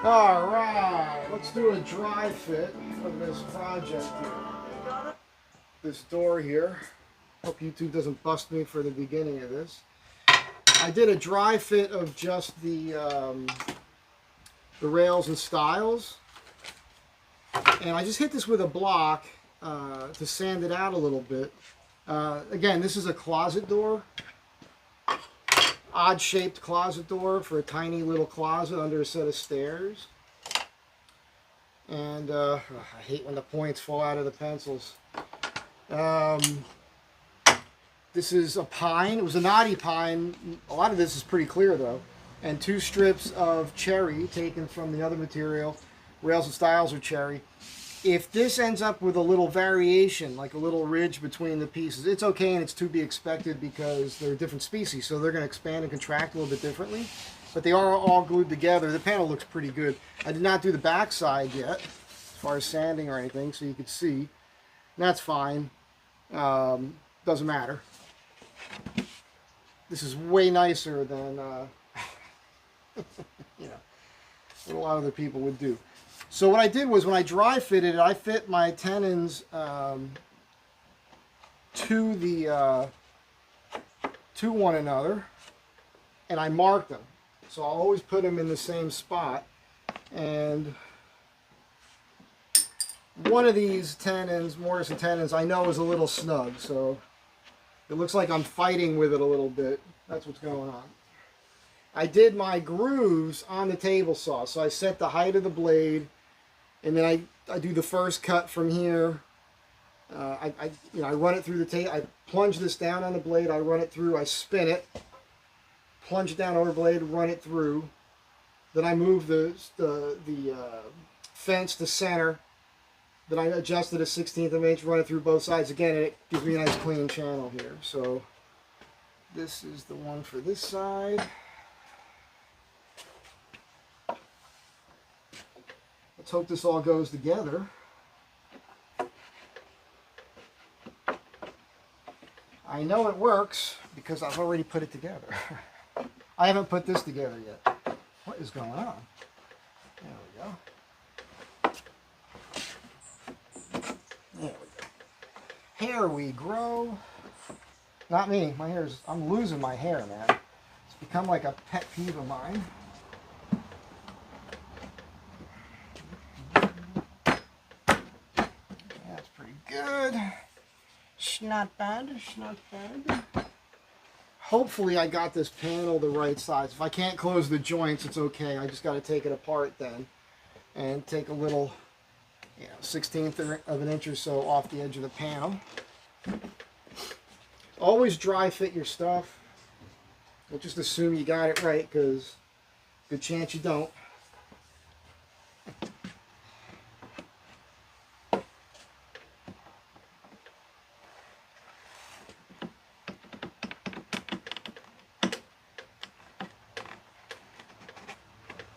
All right, let's do a dry fit of this project here. This door here. Hope YouTube doesn't bust me for the beginning of this. I did a dry fit of just the rails and stiles, and I just hit this with a block to sand it out a little bit. Again, this is a closet door, odd shaped closet door for a tiny little closet under a set of stairs. And I hate when the points fall out of the pencils. This is a pine. It was a knotty pine. A lot of this is pretty clear though. And 2 strips of cherry taken from the other material. Rails and stiles are cherry. If this ends up with a little variation, like a little ridge between the pieces, it's okay and it's to be expected because they're different species, so they're going to expand and contract a little bit differently. But they are all glued together. The panel looks pretty good. I did not do the back side yet, as far as sanding or anything, so you could see. And that's fine. Doesn't matter. This is way nicer than you know, what a lot of other people would do. So what I did was when I dry fitted it, I fit my tenons to one another, and I marked them. So I'll always put them in the same spot. And one of these tenons, Morrison tenons, I know is a little snug, so it looks like I'm fighting with it a little bit. That's what's going on. I did my grooves on the table saw, so I set the height of the blade, and then I do the first cut from here. I run it through the table. I plunge this down on the blade. I run it through. I spin it, plunge it down over the blade, run it through. Then I move the fence to center. Then I adjust it a 1/16 of an inch, run it through both sides. Again, it gives me a nice clean channel here. So this is the one for this side. Let's hope this all goes together. I know it works because I've already put it together. I haven't put this together yet. What is going on? There we go. There we go. Hair we grow. Not me. My hair's, I'm losing my hair, man. It's become like a pet peeve of mine. That's pretty good. Not bad. Not bad. Hopefully I got this panel the right size. If I can't close the joints, it's okay. I just got to take it apart then and take a little, 1/16 of an inch or so off the edge of the panel. Always dry fit your stuff. Don't just assume you got it right, because good chance you don't.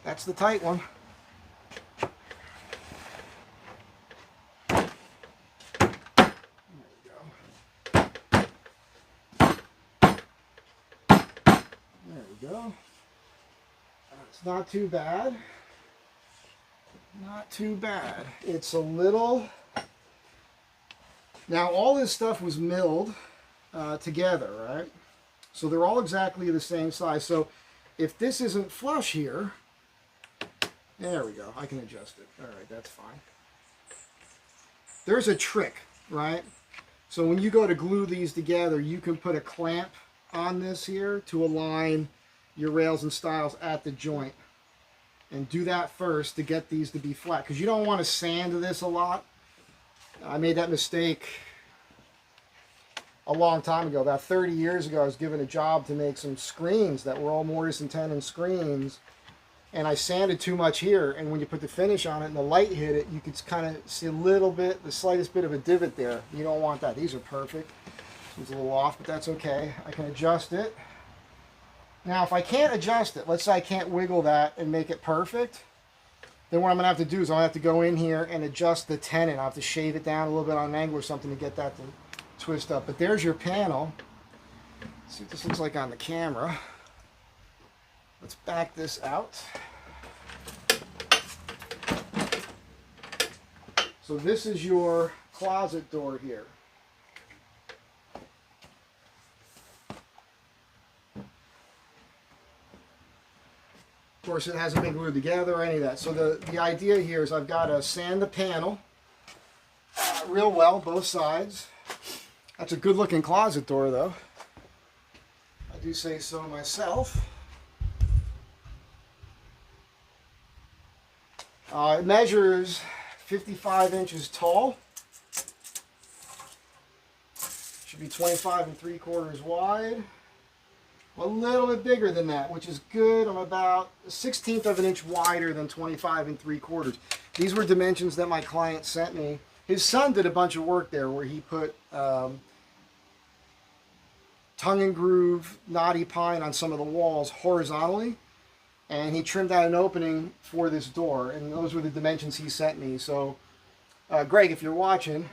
That's the tight one. There we go. It's not too bad. Not too bad. It's a little... Now all this stuff was milled together, right? So they're all exactly the same size. So if this isn't flush here, there we go. I can adjust it. All right, that's fine. There's a trick, right? So when you go to glue these together, you can put a clamp on this here to align your rails and stiles at the joint. And do that first to get these to be flat, because you don't want to sand this a lot. I made that mistake a long time ago. About 30 years ago, I was given a job to make some screens that were all Morrison tenon screens. And I sanded too much here, and when you put the finish on it and the light hit it, you could kind of see a little bit, the slightest bit of a divot there. You don't want that. These are perfect. This one's a little off, but that's okay. I can adjust it. Now, if I can't adjust it, let's say I can't wiggle that and make it perfect, then what I'm going to have to do is I'll have to go in here and adjust the tenon. I'll have to shave it down a little bit on an angle or something to get that to twist up. But there's your panel. Let's see what this looks like on the camera. Let's back this out. So this is your closet door here. Of course, it hasn't been glued together or any of that. So the idea here is I've got to sand the panel real well, both sides. That's a good looking closet door though. I do say so myself. It measures 55 inches tall. Should be 25 3/4 wide. A little bit bigger than that, which is good. I'm about 1/16 of an inch wider than 25 3/4. These were dimensions that my client sent me. His son did a bunch of work there where he put tongue and groove knotty pine on some of the walls horizontally, and he trimmed out an opening for this door, and those were the dimensions he sent me. So Greg, if you're watching,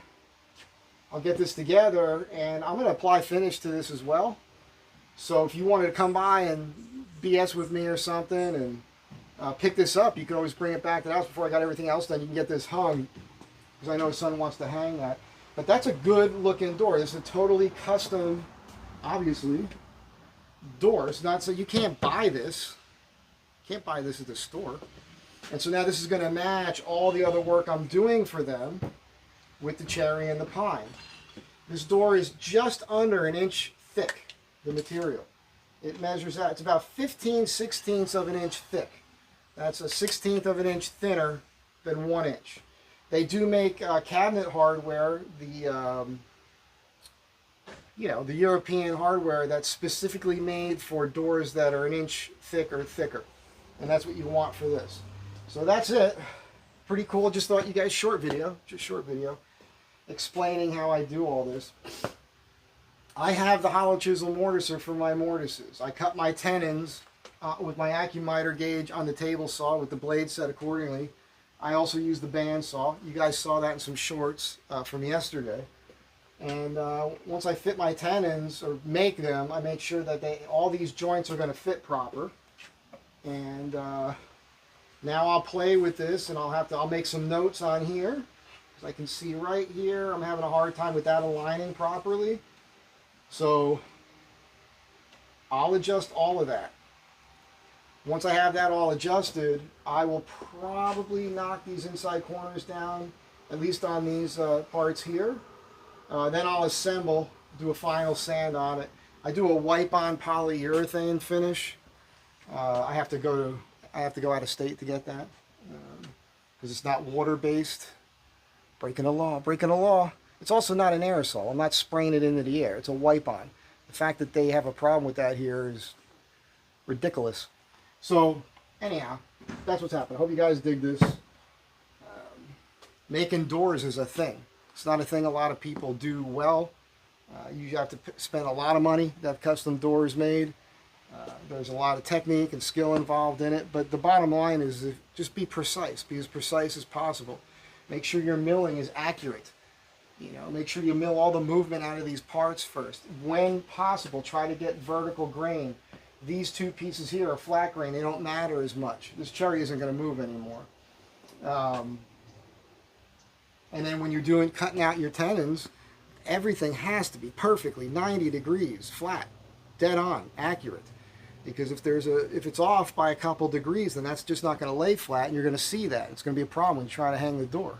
I'll get this together and I'm going to apply finish to this as well. So if you wanted to come by and BS with me or something and pick this up, you can always bring it back to the house before I got everything else done. You can get this hung, because I know his son wants to hang that. But that's a good looking door. This is a totally custom, obviously, door. It's not so you can't buy this. You can't buy this at the store. And so now this is going to match all the other work I'm doing for them with the cherry and the pine. This door is just under an inch thick. The material. It measures out. It's about 15/16 of an inch thick. That's a 1/16 of an inch thinner than 1 inch. They do make cabinet hardware, the the European hardware that's specifically made for doors that are an inch thick or thicker, and that's what you want for this. So that's it. Pretty cool. Just thought you guys short video explaining how I do all this. I have the hollow chisel mortiser for my mortises. I cut my tenons with my Accumiter gauge on the table saw with the blade set accordingly. I also use the band saw. You guys saw that in some shorts from yesterday. And once I fit my tenons or make them, I make sure that all these joints are going to fit proper. And now I'll play with this, and I'll make some notes on here. As I can see right here, I'm having a hard time with that aligning properly. So I'll adjust all of that. Once I have that all adjusted, I will probably knock these inside corners down, at least on these parts here. Then I'll assemble, do a final sand on it. I do a wipe-on polyurethane finish. I have to go out of state to get that because it's not water-based. Breaking the law. It's also not an aerosol. I'm not spraying it into the air. It's a wipe-on. The fact that they have a problem with that here is ridiculous. So, anyhow, that's what's happening. I hope you guys dig this. Making doors is a thing. It's not a thing a lot of people do well. You have to spend a lot of money to have custom doors made. There's a lot of technique and skill involved in it. But the bottom line is just be precise. Be as precise as possible. Make sure your milling is accurate. Make sure you mill all the movement out of these parts first. When possible, try to get vertical grain. These two pieces here are flat grain. They don't matter as much. This cherry isn't going to move anymore. And then when you're cutting out your tenons, everything has to be perfectly 90 degrees, flat, dead on, accurate. Because if it's off by a couple degrees, then that's just not going to lay flat, and you're going to see that. It's going to be a problem when you try to hang the door.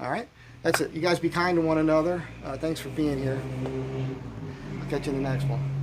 All right? That's it. You guys be kind to one another. Thanks for being here. I'll catch you in the next one.